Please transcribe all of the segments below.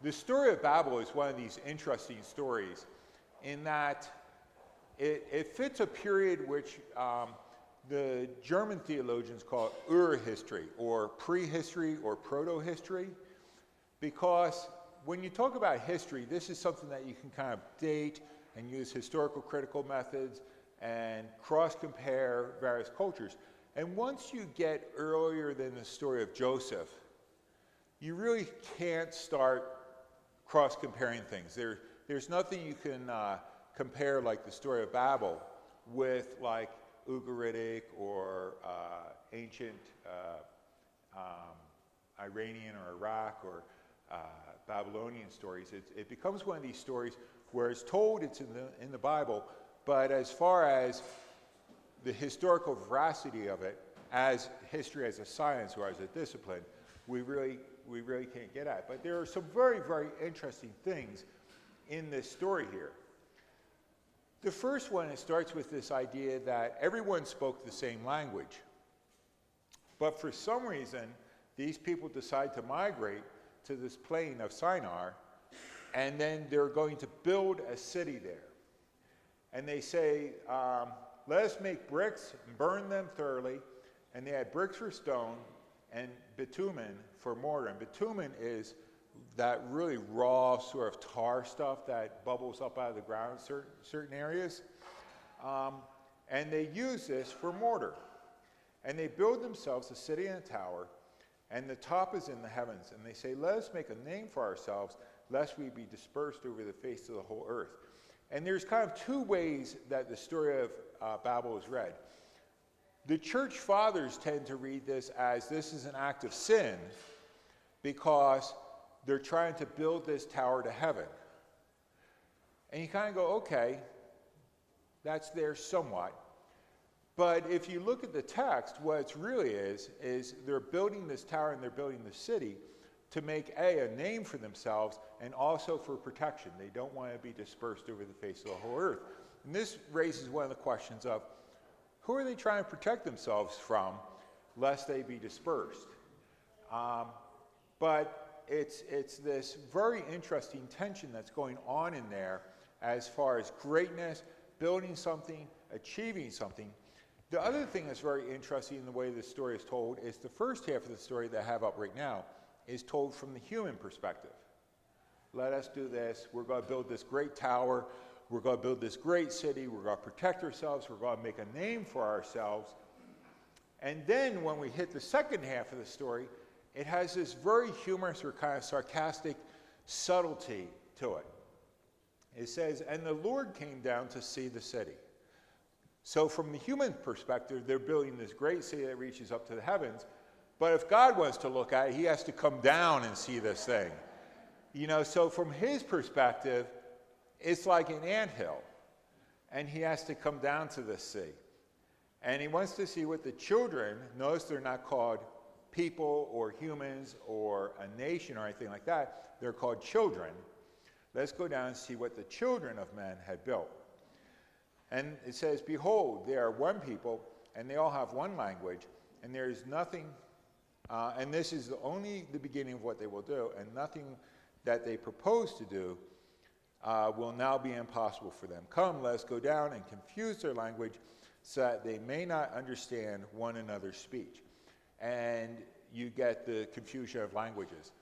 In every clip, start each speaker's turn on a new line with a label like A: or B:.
A: The story of Babel is one of these interesting stories in that it fits a period which the German theologians call Urhistory, or prehistory, or proto-history, because when you talk about history, this is something that you can kind of date and use historical critical methods and cross-compare various cultures. And once you get earlier than the story of Joseph, you really can't start cross-comparing things. There's nothing you can compare like the story of Babel with like Ugaritic or ancient Iranian or Iraq or Babylonian stories. It becomes one of these stories where it's told it's in the Bible, but as far as the historical veracity of it, as history as a science or as a discipline, we really can't get at. But there are some very, very interesting things in this story here. The first one, it starts with this idea that everyone spoke the same language. But for some reason, these people decide to migrate to this plain of Shinar, and then they're going to build a city there. And they say, let us make bricks and burn them thoroughly. And they had bricks for stone and bitumen for mortar. And bitumen is that really raw sort of tar stuff that bubbles up out of the ground in certain areas. And they use this for mortar. And they build themselves a city and a tower, and the top is in the heavens. And they say, let us make a name for ourselves, lest we be dispersed over the face of the whole earth. And there's kind of two ways that the story of Babel is read. The church fathers tend to read this as this is an act of sin because they're trying to build this tower to heaven. And you kind of go, okay, that's there somewhat. But if you look at the text, what it really is they're building this tower and they're building the city to make a name for themselves and also for protection. They don't want to be dispersed over the face of the whole earth. And this raises one of the questions of, who are they trying to protect themselves from, lest they be dispersed? But it's this very interesting tension that's going on in there as far as greatness, building something, achieving something. The other thing that's very interesting in the way the story is told is the first half of the story that I have up right now is told from the human perspective. Let us do this. We're going to build this great tower. We're going to build this great city. We're going to protect ourselves. We're going to make a name for ourselves. And then when we hit the second half of the story, it has this very humorous or kind of sarcastic subtlety to it. It says, and the Lord came down to see the city. So from the human perspective, they're building this great city that reaches up to the heavens. But if God wants to look at it, he has to come down and see this thing. You know, so from his perspective, it's like an anthill. And he has to come down to this sea. And he wants to see what the children, notice they're not called people or humans or a nation or anything like that. They're called children. Let's go down and see what the children of men had built. And it says, behold, they are one people, and they all have one language, and there is nothing, and this is only the beginning of what they will do, and nothing that they propose to do will now be impossible for them. Come, let us go down and confuse their language so that they may not understand one another's speech. And you get the confusion of languages.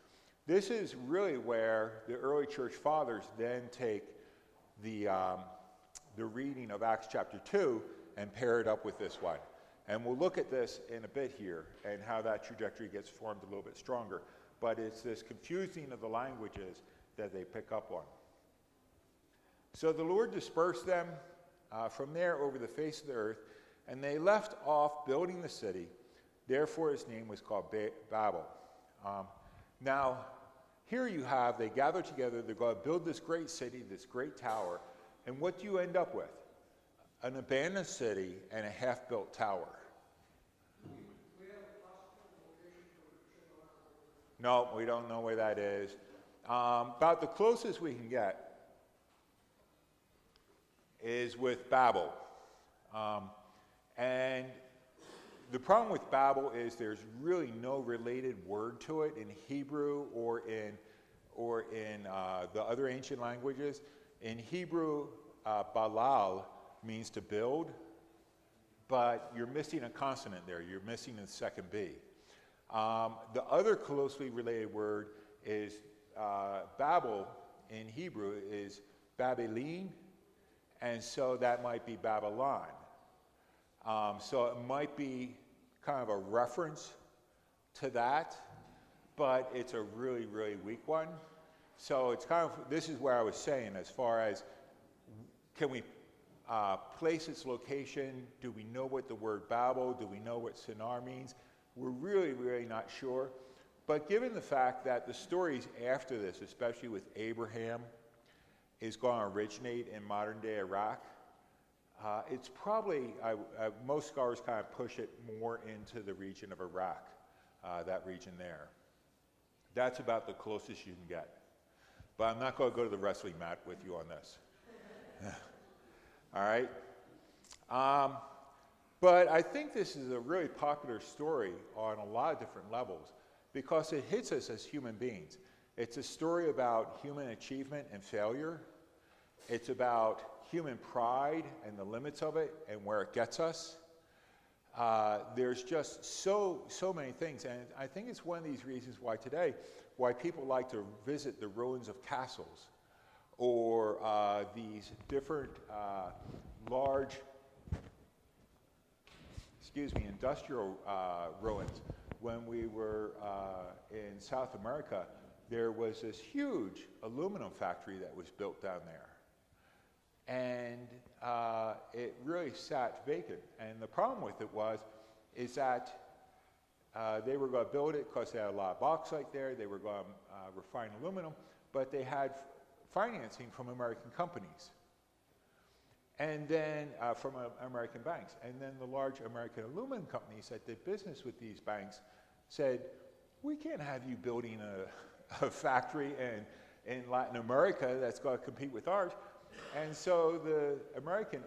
A: This is really where the early church fathers then take the reading of Acts chapter 2 and pair it up with this one. And we'll look at this in a bit here and how that trajectory gets formed a little bit stronger. But it's this confusing of the languages that they pick up on. So the Lord dispersed them from there over the face of the earth, and they left off building the city. Therefore his name was called Babel. Now, here you have, they gather together, they're going to build this great city, this great tower. And what do you end up with? An abandoned city and a half-built tower. No, we don't know where that is. About the closest we can get is with Babel. And the problem with Babel is there's really no related word to it in Hebrew or or in the other ancient languages. In Hebrew, balal means to build, but you're missing a consonant there. You're missing the second B. The other closely related word is Babel in Hebrew is Babylon, and so that might be Babylon. So it might be kind of a reference to that, but it's a really, really weak one. So it's kind of, this is where I was saying, as far as can we place its location? Do we know what the word Babel? Do we know what Sinar means? We're really, really not sure. But given the fact that the stories after this, especially with Abraham, is going to originate in modern-day Iraq, it's probably, most scholars kind of push it more into the region of Iraq, that region there. That's about the closest you can get. But I'm not going to go to the wrestling mat with you on this. All right? But I think this is a really popular story on a lot of different levels because it hits us as human beings. It's a story about human achievement and failure. It's about human pride and the limits of it and where it gets us. There's just so many things, and I think it's one of these reasons why people like to visit the ruins of castles or these different large, industrial ruins. When we were in South America, there was this huge aluminum factory that was built down there. And it really sat vacant. And the problem with it is that they were going to build it because they had a lot of bauxite there. They were going to refine aluminum, but they had financing from American companies. And then from American banks. And then the large American aluminum companies that did business with these banks said, we can't have you building a factory in Latin America that's going to compete with ours. And so the American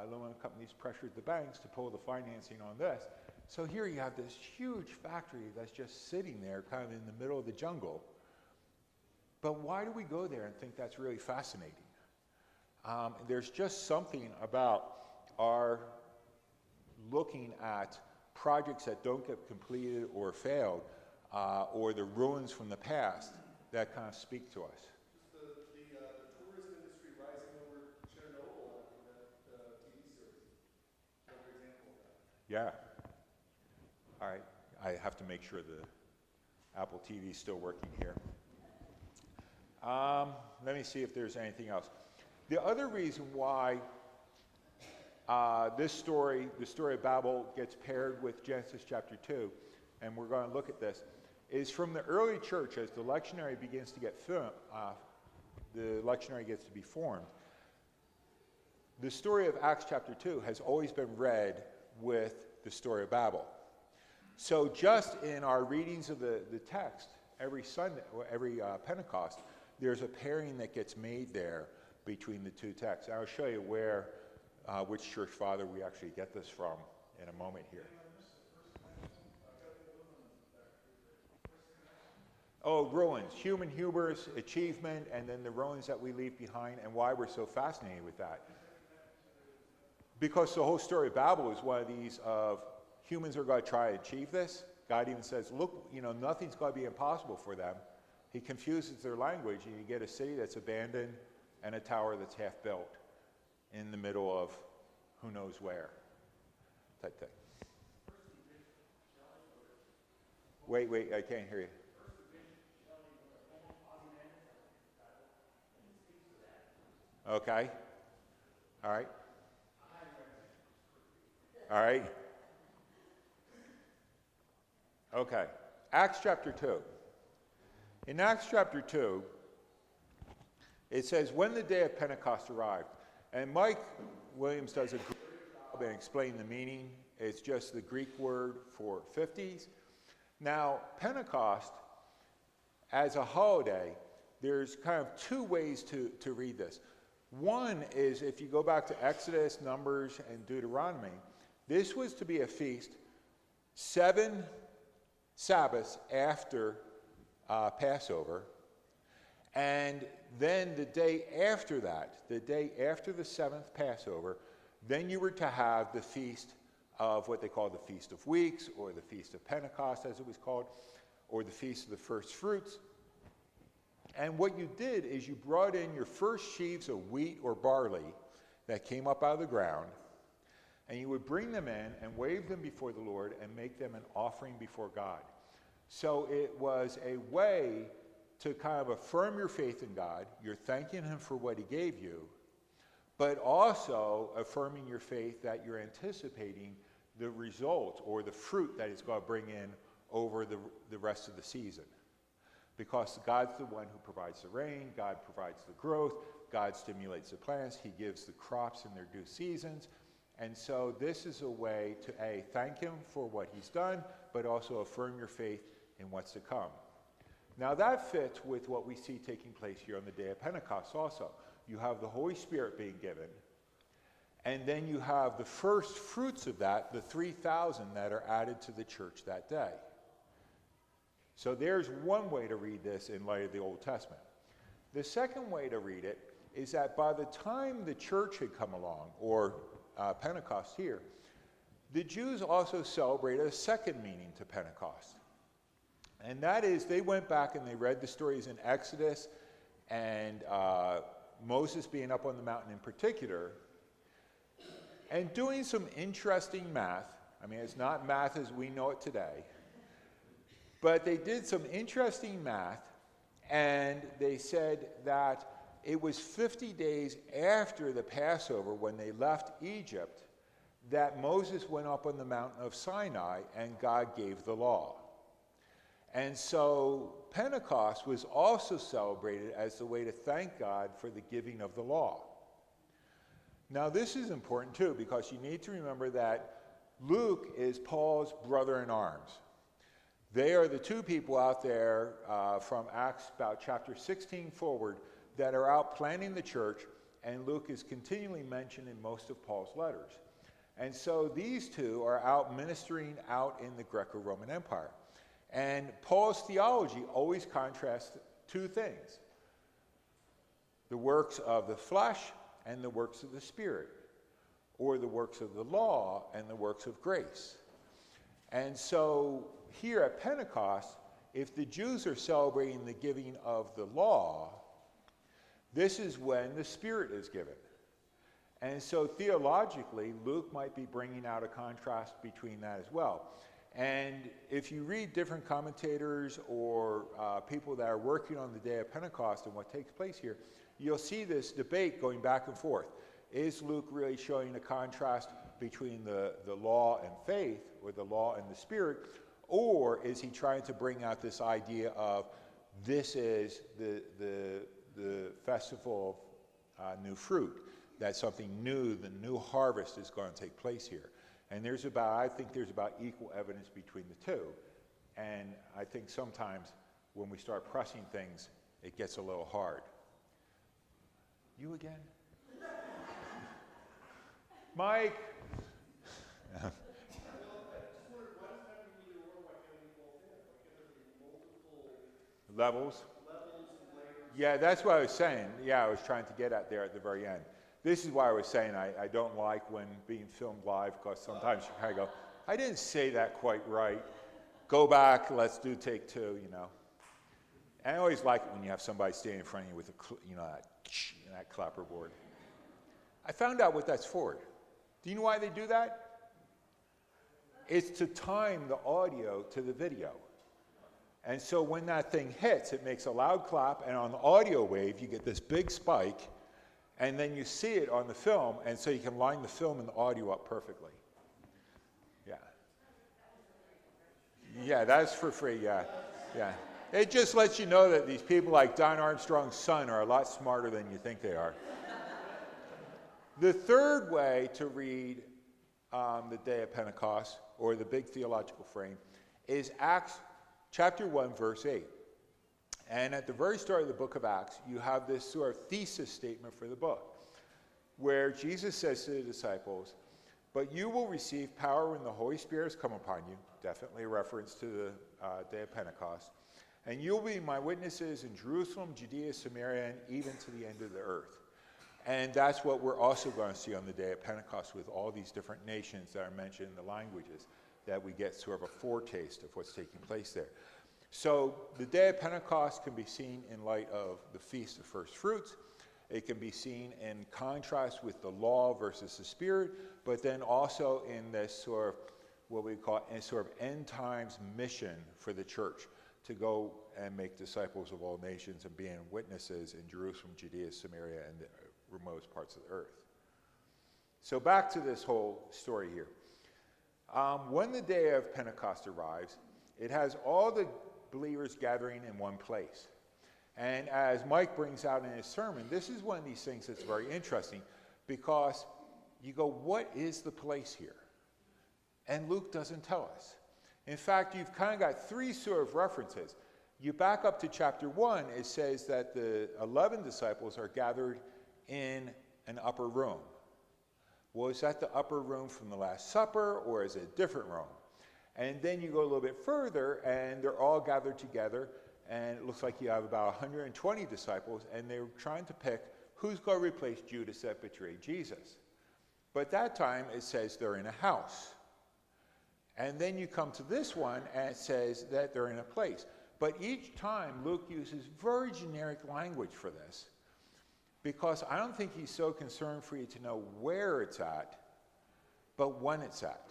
A: aluminum companies pressured the banks to pull the financing on this. So here you have this huge factory that's just sitting there kind of in the middle of the jungle. But why do we go there and think that's really fascinating? There's just something about our looking at projects that don't get completed or failed, or the ruins from the past that kind of speak to us.
B: The tourism industry rising over Chernobyl in that TV series. Another example of that.
A: Yeah. All right. I have to make sure the Apple TV is still working here. Let me see if there's anything else. The other reason why this story, the story of Babel, gets paired with Genesis chapter 2, and we're going to look at this, is from the early church. As the lectionary begins to get the lectionary gets to be formed. The story of Acts chapter 2 has always been read with the story of Babel. So just in our readings of the text, every Sunday, or every Pentecost, there's a pairing that gets made there between the two texts. I'll show you which church father we actually get this from in a moment here. Oh, ruins, human hubris, achievement, and then the ruins that we leave behind, and why we're so fascinated with that. Because the whole story of Babel is one of these of humans are going to try to achieve this. God even says, look, nothing's going to be impossible for them. He confuses their language, and you get a city that's abandoned and a tower that's half built in the middle of who knows where, type thing. Wait, I can't hear you. Okay. All right. All right. Okay. Acts chapter 2. In Acts chapter 2, it says, when the day of Pentecost arrived, and Mike Williams does a great job in explaining the meaning. It's just the Greek word for 50s. Now, Pentecost, as a holiday, there's kind of two ways to read this. One is if you go back to Exodus, Numbers, and Deuteronomy, this was to be a feast 7 Sabbaths after Passover, And then the day after that, the day after the 7th Passover, then you were to have the feast of what they call the Feast of Weeks, or the Feast of Pentecost as it was called, or the Feast of the First Fruits. And what you did is you brought in your first sheaves of wheat or barley that came up out of the ground, and you would bring them in and wave them before the Lord and make them an offering before God. So it was a way to kind of affirm your faith in God. You're thanking him for what he gave you, but also affirming your faith that you're anticipating the result or the fruit that he's going to bring in over the rest of the season. Because God's the one who provides the rain, God provides the growth, God stimulates the plants, he gives the crops in their due seasons. And so this is a way to A, thank him for what he's done, but also affirm your faith in what's to come. Now that fits with what we see taking place here on the day of Pentecost also. You have the Holy Spirit being given, and then you have the first fruits of that, the 3,000 that are added to the church that day. So there's one way to read this in light of the Old Testament. The second way to read it is that by the time the church had come along, or Pentecost here, the Jews also celebrated a second meaning to Pentecost. And that is, they went back and they read the stories in Exodus and Moses being up on the mountain in particular, and doing some interesting math. I mean, it's not math as we know it today, but they did some interesting math, and they said that it was 50 days after the Passover, when they left Egypt, that Moses went up on the mountain of Sinai and God gave the law. And so Pentecost was also celebrated as the way to thank God for the giving of the law. Now this is important too, because you need to remember that Luke is Paul's brother in arms. They are the two people out there from Acts about chapter 16 forward that are out planning the church, and Luke is continually mentioned in most of Paul's letters. And so these two are out ministering out in the Greco-Roman Empire. And Paul's theology always contrasts two things: the works of the flesh and the works of the Spirit, or the works of the law and the works of grace. And so here at Pentecost, if the Jews are celebrating the giving of the law, this is when the Spirit is given. And so theologically, Luke might be bringing out a contrast between that as well. And if you read different commentators or people that are working on the day of Pentecost and what takes place here, you'll see this debate going back and forth. Is Luke really showing a contrast between the law and faith, or the law and the Spirit, or is he trying to bring out this idea of this is the festival of new fruit, that something new, the new harvest is going to take place here? And I think there's about equal evidence between the two. And I think sometimes when we start pressing things, it gets a little hard. You again? Mike? Levels? Yeah, that's what I was saying. Yeah, I was trying to get at there at the very end. This is why I was saying I don't like when being filmed live, because sometimes you kind of go, I didn't say that quite right. Go back, let's do take two, you know. And I always like it when you have somebody standing in front of you with that clapperboard. I found out what that's for. Do you know why they do that? It's to time the audio to the video. And so when that thing hits, it makes a loud clap, and on the audio wave, you get this big spike, and then you see it on the film, and so you can line the film and the audio up perfectly. Yeah. Yeah, that's for free, yeah. Yeah. It just lets you know that these people like Don Armstrong's son are a lot smarter than you think they are. The third way to read the day of Pentecost, or the big theological frame, is Acts chapter 1, verse 8. And at the very start of the book of Acts, you have this sort of thesis statement for the book, where Jesus says to the disciples, "But you will receive power when the Holy Spirit has come upon you," definitely a reference to the day of Pentecost, And you'll be my witnesses in Jerusalem, Judea, Samaria, and even to the end of the earth. And that's what we're also going to see on the day of Pentecost with all these different nations that are mentioned in the languages, that we get sort of a foretaste of what's taking place there. So the day of Pentecost can be seen in light of the Feast of First Fruits. It can be seen in contrast with the law versus the Spirit, but then also in this sort of what we call a sort of end times mission for the church to go and make disciples of all nations and being witnesses in Jerusalem, Judea, Samaria, and the remotest parts of the earth. So back to this whole story here. When the day of Pentecost arrives, it has all the believers gathering in one place. And as Mike brings out in his sermon, this is one of these things that's very interesting, because you go, what is the place here? And Luke doesn't tell us. In fact, you've kind of got three sort of references. You back up to chapter 1, it says that the 11 disciples are gathered in an upper room. Well, is that the upper room from the Last Supper, or is it a different room? And then you go a little bit further, and they're all gathered together, and it looks like you have about 120 disciples, and they're trying to pick who's going to replace Judas that betrayed Jesus. But that time, it says they're in a house. And then you come to this one, and it says that they're in a place. But each time, Luke uses very generic language for this, because I don't think he's so concerned for you to know where it's at, but when it's at.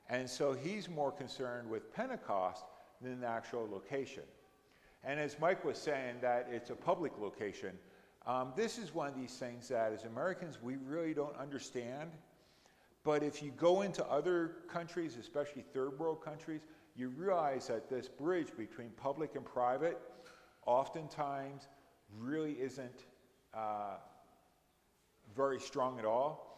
A: And so he's more concerned with Pentecost than the actual location. And as Mike was saying, that it's a public location, this is one of these things that as Americans, we really don't understand. But if you go into other countries, especially third world countries, you realize that this bridge between public and private oftentimes really isn't very strong at all.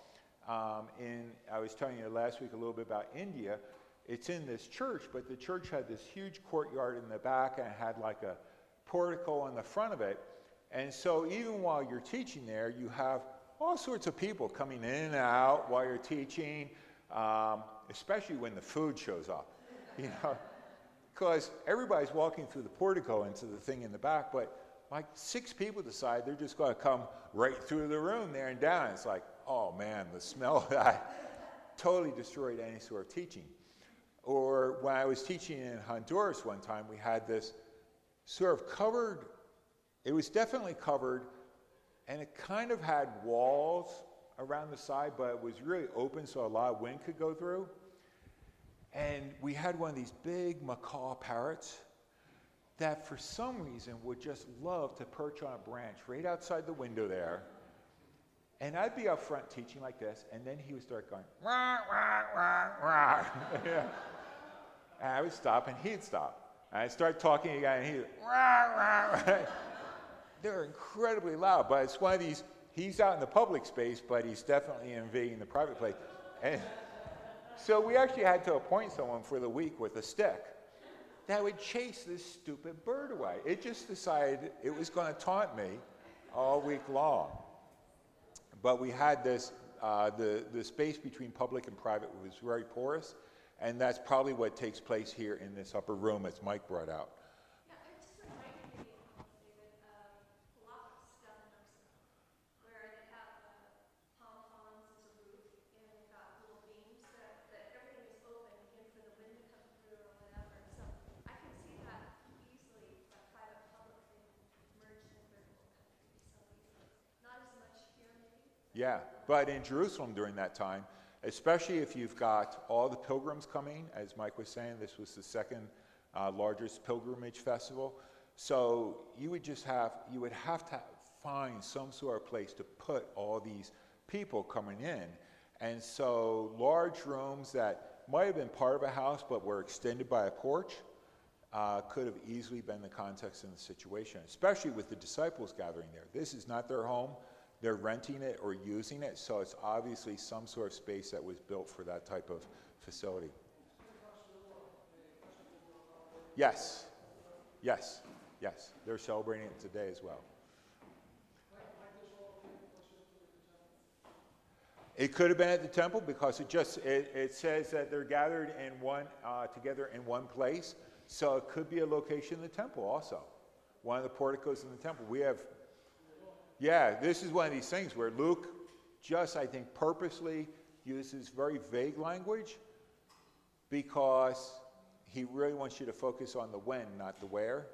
A: I was telling you last week a little bit about India. It's in this church, but the church had this huge courtyard in the back, and it had like a portico on the front of it. And so even while you're teaching there, you have all sorts of people coming in and out while you're teaching, especially when the food shows up, you know, because everybody's walking through the portico into the thing in the back, but like 6 people decide they're just going to come right through the room there and down. It's like, oh man, the smell of that totally destroyed any sort of teaching. Or when I was teaching in Honduras one time, we had this sort of covered, it was definitely covered, and it kind of had walls around the side, but it was really open so a lot of wind could go through. And we had one of these big macaw parrots that for some reason would just love to perch on a branch right outside the window there. And I'd be up front teaching like this, and then he would start going, rah, rah, rah, rah. Yeah. And I would stop, and he'd stop. And I'd start talking again, and he'd rah, rah, rah. They're incredibly loud, but it's one of these, he's out in the public space, but he's definitely invading the private place. And so we actually had to appoint someone for the week with a stick that would chase this stupid bird away. It just decided it was going to taunt me all week long. But we had this, the space between public and private was very porous, and that's probably what takes place here in this upper room, as Mike brought out.
C: Yeah, it just reminded me, David, of Pilates down in Mexico, where they have pom-poms as a roof, and they've got little beams that everything is open, again, for the wind to come through or whatever. So I can see that easily, that private-public thing merged in third world countries so easily. Not as much here, maybe.
A: Yeah, but in Jerusalem during that time, especially if you've got all the pilgrims coming, as Mike was saying, this was the second largest pilgrimage festival. So you would have to find some sort of place to put all these people coming in. And so large rooms that might have been part of a house but were extended by a porch could have easily been the context in the situation, especially with the disciples gathering there. This is not their home. They're renting it or using it, so it's obviously some sort of space that was built for that type of facility. Yes, yes, yes. They're celebrating it today as well. It could have been at the temple because it says that they're gathered in one together in one place. So it could be a location in the temple also. One of the porticos in the temple. We have, yeah, this is one of these things where Luke just, I think, purposely uses very vague language because he really wants you to focus on the when, not the where.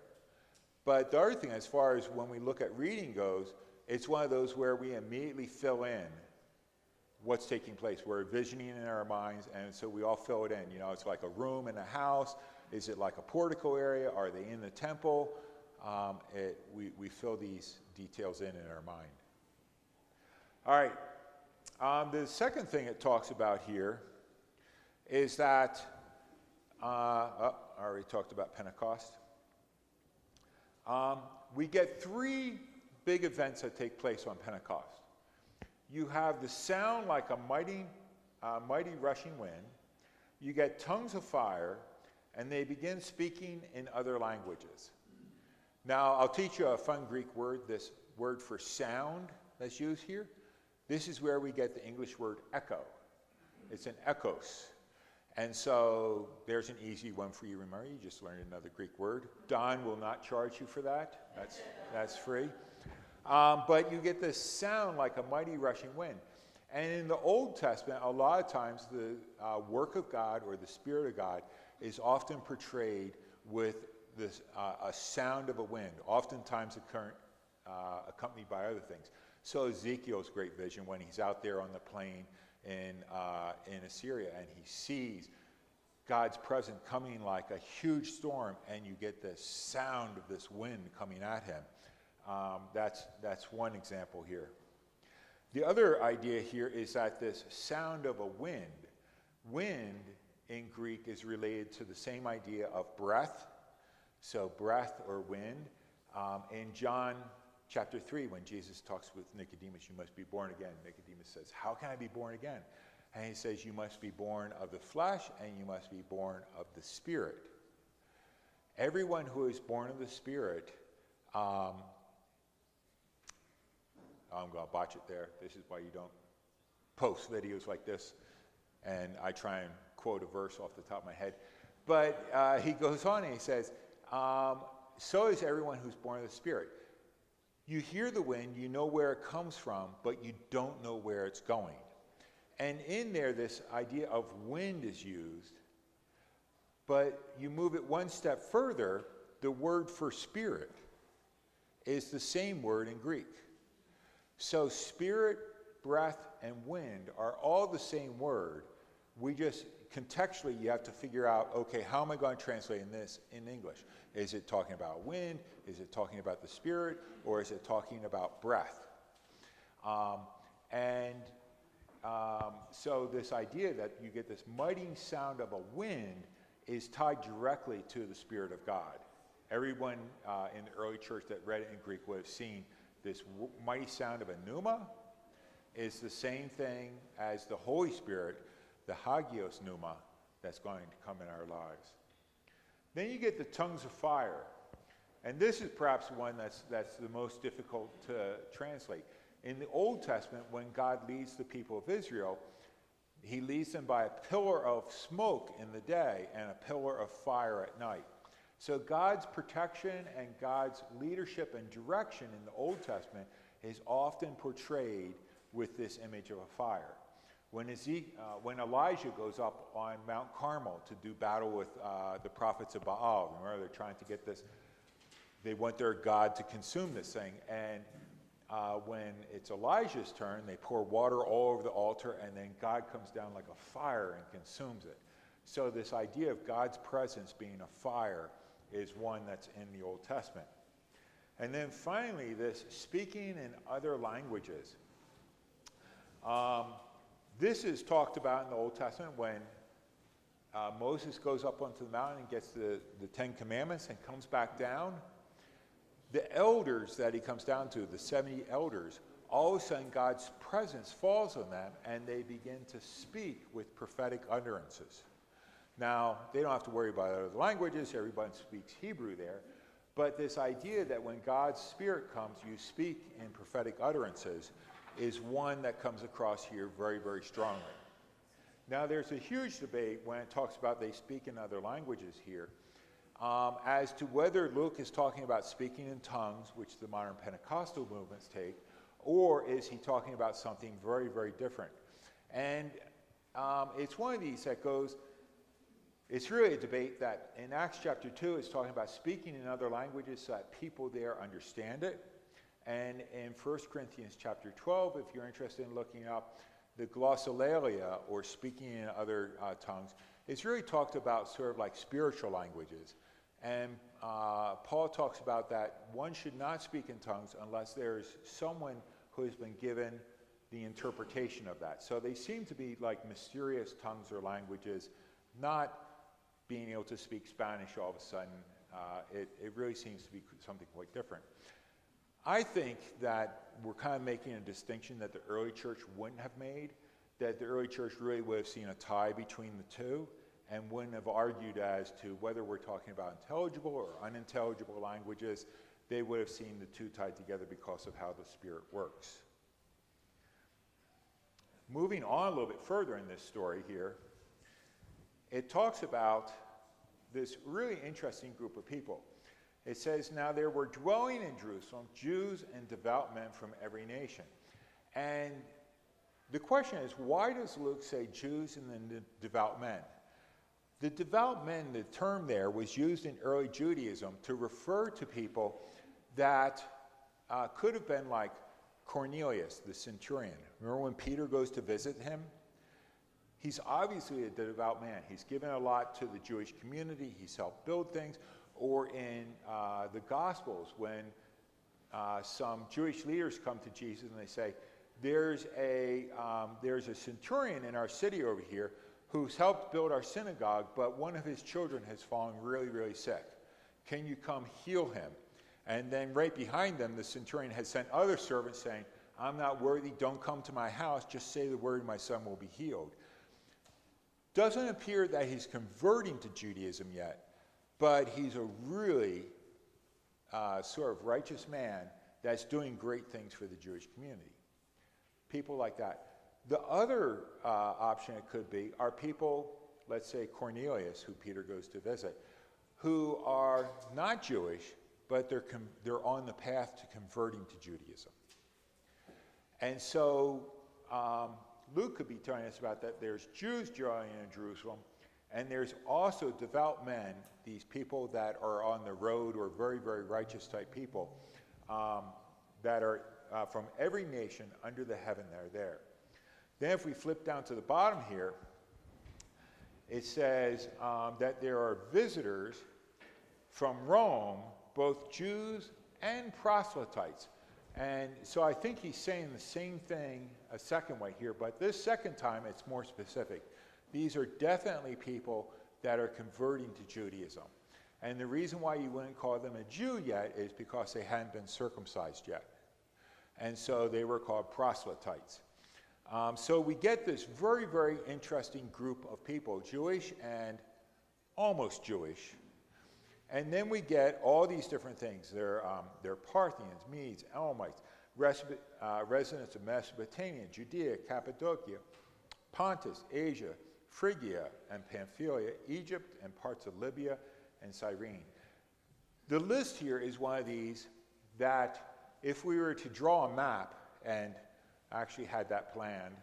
A: But the other thing, as far as when we look at reading goes, it's one of those where we immediately fill in what's taking place. We're envisioning in our minds, and so we all fill it in. You know, it's like a room in a house. Is it like a portico area? Are they in the temple? We fill these details in our mind. All right. The second thing it talks about here is that, I already talked about Pentecost. We get three big events that take place on Pentecost. You have the sound like a mighty rushing wind. You get tongues of fire, and they begin speaking in other languages. Now, I'll teach you a fun Greek word, this word for sound that's used here. This is where we get the English word echo. It's an echoes. And so there's an easy one for you to remember. You just learned another Greek word. Don will not charge you for that. That's free. But you get this sound like a mighty rushing wind. And in the Old Testament, a lot of times the work of God or the Spirit of God is often portrayed with this, a sound of a wind, oftentimes accompanied by other things. So Ezekiel's great vision when he's out there on the plain in Assyria and he sees God's presence coming like a huge storm, and you get this sound of this wind coming at him. That's one example here. The other idea here is that this sound of a wind in Greek is related to the same idea of breath. So breath or wind. In John chapter 3, when Jesus talks with Nicodemus, you must be born again. Nicodemus says, how can I be born again? And he says, you must be born of the flesh and you must be born of the Spirit. Everyone who is born of the Spirit, I'm going to botch it there. This is why you don't post videos like this. And I try and quote a verse off the top of my head. But he goes on and he says, so is everyone who's born of the Spirit. You hear the wind, you know where it comes from, but you don't know where it's going. And in there, this idea of wind is used, but you move it one step further, the word for spirit is the same word in Greek. So spirit, breath, and wind are all the same word. We just, contextually, you have to figure out, okay, how am I going to translate this in English? Is it talking about wind? Is it talking about the Spirit? Or is it talking about breath? So this idea that you get this mighty sound of a wind is tied directly to the Spirit of God. Everyone in the early church that read it in Greek would have seen this mighty sound of a pneuma is the same thing as the Holy Spirit, the hagios pneuma, that's going to come in our lives. Then you get the tongues of fire. And this is perhaps one that's the most difficult to translate. In the Old Testament, when God leads the people of Israel, he leads them by a pillar of smoke in the day and a pillar of fire at night. So God's protection and God's leadership and direction in the Old Testament is often portrayed with this image of a fire. When Elijah goes up on Mount Carmel to do battle with the prophets of Baal, remember they're trying to get this, they want their God to consume this thing. And when it's Elijah's turn, they pour water all over the altar, and then God comes down like a fire and consumes it. So this idea of God's presence being a fire is one that's in the Old Testament. And then finally, this speaking in other languages. This is talked about in the Old Testament when Moses goes up onto the mountain and gets the Ten Commandments and comes back down. The elders that he comes down to, the 70 elders, all of a sudden God's presence falls on them and they begin to speak with prophetic utterances. Now, they don't have to worry about other languages. Everybody speaks Hebrew there. But this idea that when God's Spirit comes, you speak in prophetic utterances is one that comes across here very, very strongly. Now, there's a huge debate when it talks about they speak in other languages here. as to whether Luke is talking about speaking in tongues, which the modern Pentecostal movements take, or is he talking about something very, very different. And it's one of these that goes, it's really a debate that in Acts chapter 2, it's talking about speaking in other languages so that people there understand it. And in 1 Corinthians chapter 12, if you're interested in looking up the glossolalia, or speaking in other tongues, it's really talked about sort of like spiritual languages. And Paul talks about that one should not speak in tongues unless there's someone who has been given the interpretation of that. So they seem to be like mysterious tongues or languages, not being able to speak Spanish all of a sudden. It really seems to be something quite different. I think that we're kind of making a distinction that the early church wouldn't have made, that the early church really would have seen a tie between the two and wouldn't have argued as to whether we're talking about intelligible or unintelligible languages. They would have seen the two tied together because of how the Spirit works. Moving on a little bit further in this story here, it talks about this really interesting group of people. It says, now there were dwelling in Jerusalem Jews and devout men from every nation. And the question is, why does Luke say Jews and then the devout men? The devout men, the term there, was used in early Judaism to refer to people that could have been like Cornelius, the centurion. Remember when Peter goes to visit him? He's obviously a devout man. He's given a lot to the Jewish community. He's helped build things. Or in the Gospels, when some Jewish leaders come to Jesus and they say, there's a centurion in our city over here who's helped build our synagogue, but one of his children has fallen really, really sick. Can you come heal him? And then right behind them, the centurion had sent other servants saying, I'm not worthy, don't come to my house, just say the word, my son will be healed. Doesn't appear that he's converting to Judaism yet, but he's a really sort of righteous man that's doing great things for the Jewish community. People like that. The other option it could be are people, let's say Cornelius, who Peter goes to visit, who are not Jewish, but they're on the path to converting to Judaism. And so Luke could be telling us about that. There's Jews dwelling in Jerusalem, and there's also devout men, these people that are on the road or very, very righteous type people that are from every nation under the heaven that are there. Then if we flip down to the bottom here, it says that there are visitors from Rome, both Jews and proselytes. And so I think he's saying the same thing a second way here, but this second time it's more specific. These are definitely people that are converting to Judaism. And the reason why you wouldn't call them a Jew yet is because they hadn't been circumcised yet. And so they were called proselytes. So we get this very, very interesting group of people, Jewish and almost Jewish. And then we get all these different things. They're Parthians, Medes, Elamites, residents of Mesopotamia, Judea, Cappadocia, Pontus, Asia, Phrygia and Pamphylia, Egypt and parts of Libya and Cyrene. The list here is one of these that if we were to draw a map, and I actually had that planned,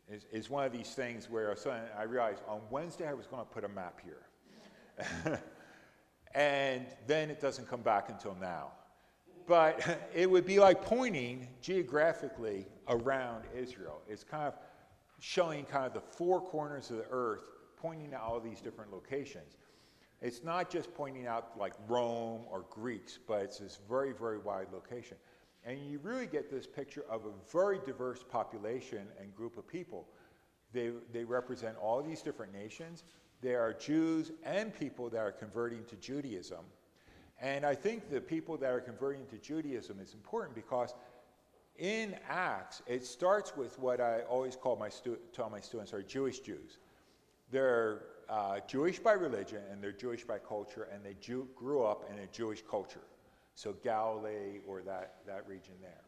A: is one of these things where I realized on Wednesday I was going to put a map here. And then it doesn't come back until now. But it would be like pointing geographically around Israel. It's kind of showing kind of the four corners of the earth, pointing out all these different locations. It's not just pointing out like Rome or Greeks, but it's this very, very wide location. And you really get this picture of a very diverse population and group of people. They represent all these different nations. There are Jews and people that are converting to Judaism. And I think the people that are converting to Judaism is important because in Acts, it starts with what I always tell my students are Jewish Jews. They're Jewish by religion and they're Jewish by culture, and they grew up in a Jewish culture. So Galilee or that region there.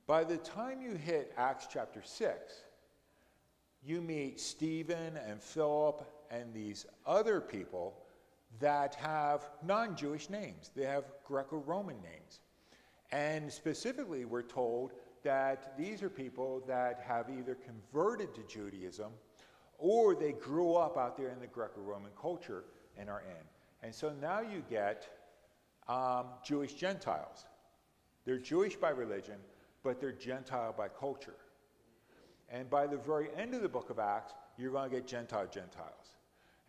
A: By the time you hit Acts chapter 6, you meet Stephen and Philip and these other people that have non-Jewish names. They have Greco-Roman names. And specifically, we're told that these are people that have either converted to Judaism or they grew up out there in the Greco-Roman culture and are in. And so now you get Jewish Gentiles. They're Jewish by religion, but they're Gentile by culture. And by the very end of the book of Acts, you're going to get Gentiles.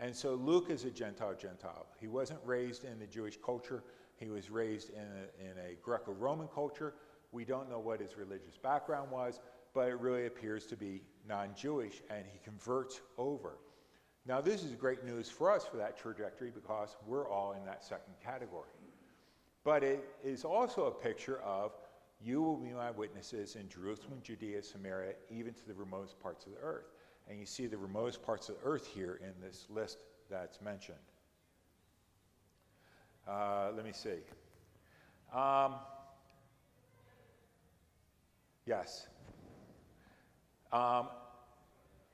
A: And so Luke is a Gentile. He wasn't raised in the Jewish culture. He was raised in a Greco-Roman culture. We don't know what his religious background was, but it really appears to be non-Jewish, and he converts over. Now, this is great news for us for that trajectory because we're all in that second category. But it is also a picture of you will be my witnesses in Jerusalem, Judea, Samaria, even to the remotest parts of the earth. And you see the remotest parts of the earth here in this list that's mentioned. Let me see. Yes.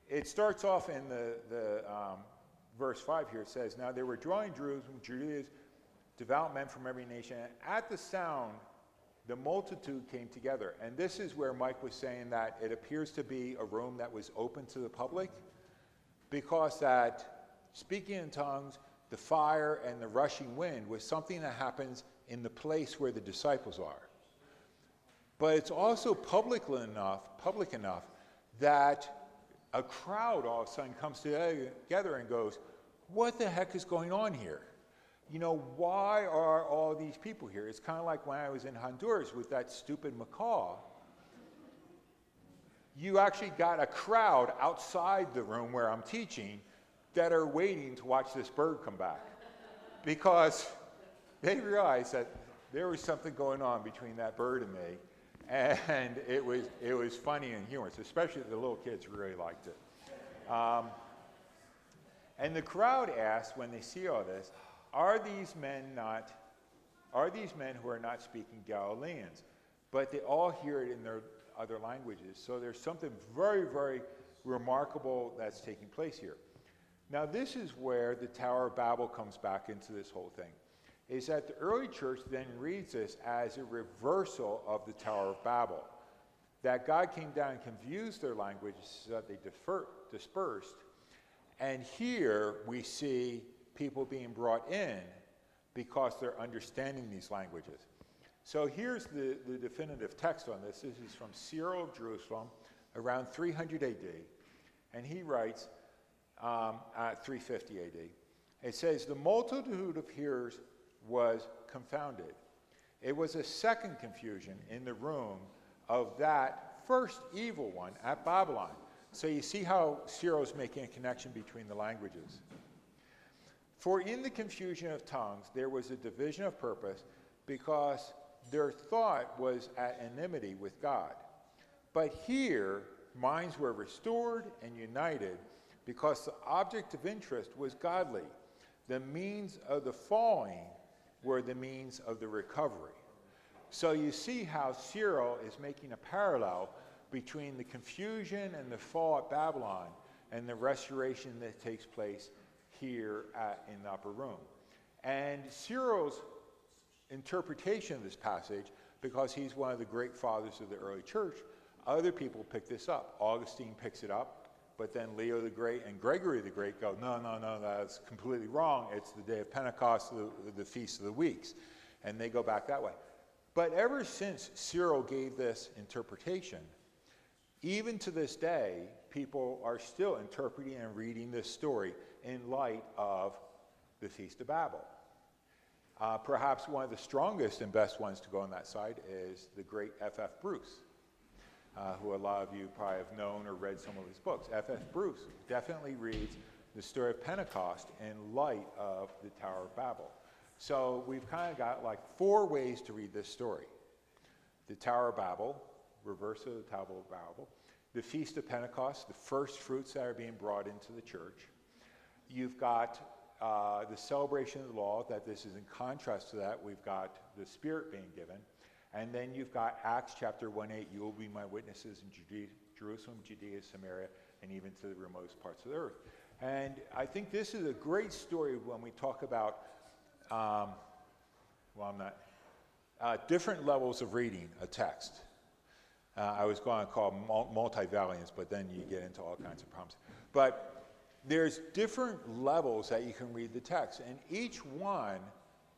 A: It starts off in the verse 5 here. It says, now they were drawing Jerusalem, Judea's devout men from every nation. And at the sound, the multitude came together. And this is where Mike was saying that it appears to be a room that was open to the public, because that speaking in tongues, the fire, and the rushing wind was something that happens in the place where the disciples are. But it's also public enough that a crowd all of a sudden comes together and goes, what the heck is going on here? You know, why are all these people here? It's kind of like when I was in Honduras with that stupid macaw. You actually got a crowd outside the room where I'm teaching that are waiting to watch this bird come back, because they realized that there was something going on between that bird and me, and it was funny and humorous, especially the little kids really liked it. And the crowd asked when they see all this, are these men who are not speaking Galileans? But they all hear it in their other languages. So there's something very, very remarkable that's taking place here. Now this is where the Tower of Babel comes back into this whole thing. Is that the early church then reads this as a reversal of the Tower of Babel. That God came down and confused their languages so that they dispersed. And here we see people being brought in because they're understanding these languages. So here's the definitive text on this. This is from Cyril of Jerusalem, around 300 AD. And he writes at 350 AD. It says, the multitude of hearers was confounded. It was a second confusion in the room of that first evil one at Babylon. So you see how Cyril's making a connection between the languages. For in the confusion of tongues, there was a division of purpose, because their thought was at enmity with God. But here, minds were restored and united, because the object of interest was godly. The means of the falling were the means of the recovery. So you see how Cyril is making a parallel between the confusion and the fall at Babylon and the restoration that takes place here in the upper room. And Cyril's interpretation of this passage, because he's one of the great fathers of the early church, other people pick this up. Augustine picks it up, but then Leo the Great and Gregory the Great go, no, that's completely wrong. It's the day of Pentecost, the Feast of the Weeks. And they go back that way. But ever since Cyril gave this interpretation, even to this day, people are still interpreting and reading this story in light of the Feast of Babel. Perhaps one of the strongest and best ones to go on that side is the great F.F. Bruce, who a lot of you probably have known or read some of his books. F.F. Bruce definitely reads the story of Pentecost in light of the Tower of Babel. So we've kind of got like 4 ways to read this story. The Tower of Babel, reverse of the Tower of Babel, the Feast of Pentecost, the first fruits that are being brought into the church. You've got the celebration of the law, that this is in contrast to that. We've got the Spirit being given. And then you've got Acts chapter 1:8, you will be my witnesses in Jerusalem, Judea, Samaria, and even to the remotest parts of the earth. And I think this is a great story when we talk about, different levels of reading a text. I was going to call multivariance, but then you get into all kinds of problems. But there's different levels that you can read the text, and each one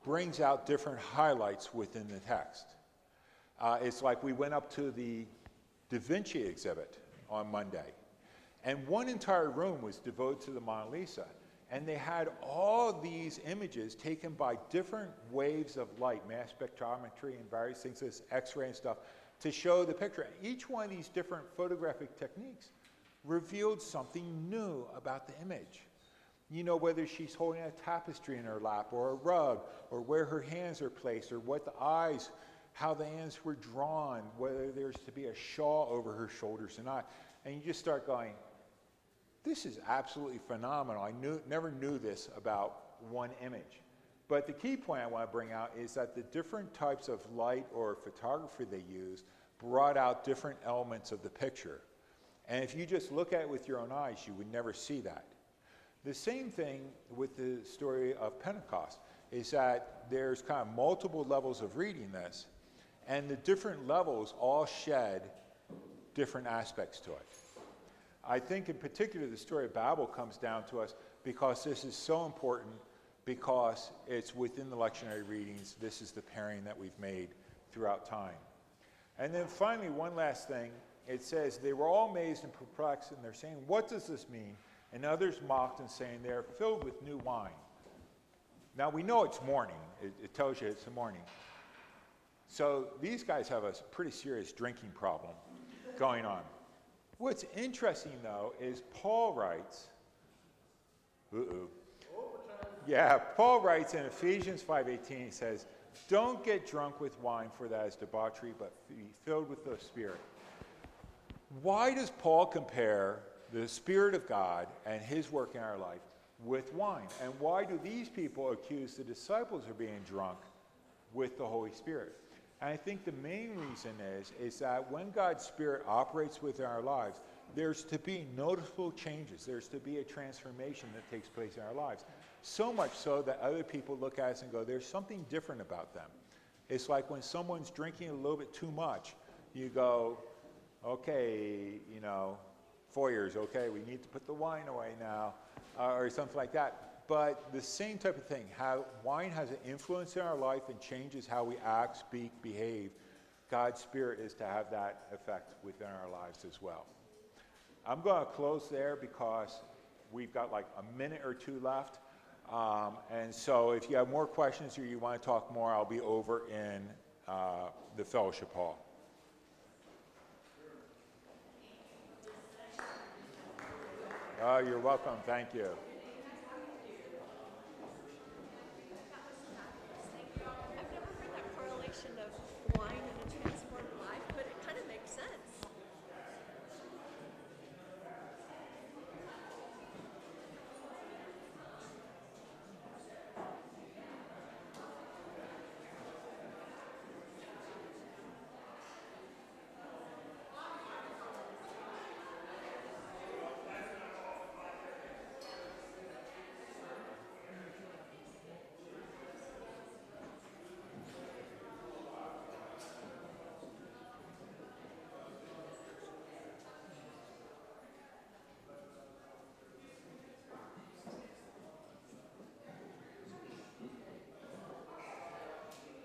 A: brings out different highlights within the text. It's like we went up to the Da Vinci exhibit on Monday, and one entire room was devoted to the Mona Lisa. And they had all these images taken by different waves of light, mass spectrometry and various things, this X-ray and stuff, to show the picture. Each one of these different photographic techniques revealed something new about the image. You know, whether she's holding a tapestry in her lap or a rug, or where her hands are placed, or what the eyes, how the hands were drawn, whether there's to be a shawl over her shoulders or not. And you just start going, this is absolutely phenomenal. I never knew this about one image. But the key point I want to bring out is that the different types of light or photography they used brought out different elements of the picture. And if you just look at it with your own eyes, you would never see that. The same thing with the story of Pentecost is that there's kind of multiple levels of reading this, and the different levels all shed different aspects to it. I think in particular the story of Babel comes down to us because this is so important, because it's within the lectionary readings. This is the pairing that we've made throughout time. And then finally, one last thing. It says, they were all amazed and perplexed, and they're saying, what does this mean? And others mocked and saying, they're filled with new wine. Now we know it's morning. It tells you it's the morning. So these guys have a pretty serious drinking problem going on. What's interesting, though, is Paul writes, Paul writes in Ephesians 5:18, he says, don't get drunk with wine, for that is debauchery, but be filled with the Spirit. Why does Paul compare the Spirit of God and his work in our life with wine? And why do these people accuse the disciples of being drunk with the Holy Spirit? And I think the main reason is that when God's Spirit operates within our lives, there's to be noticeable changes. There's to be a transformation that takes place in our lives. So much so that other people look at us and go, there's something different about them. It's like when someone's drinking a little bit too much, you go, okay, you know, Foyers, okay, we need to put the wine away now, or something like that. But the same type of thing, how wine has an influence in our life and changes how we act, speak, behave. God's Spirit is to have that effect within our lives as well. I'm going to close there because we've got like a minute or two left. And so if you have more questions or you want to talk more, I'll be over in the fellowship hall. Oh, you're welcome. Thank you.
C: I've never heard that correlation of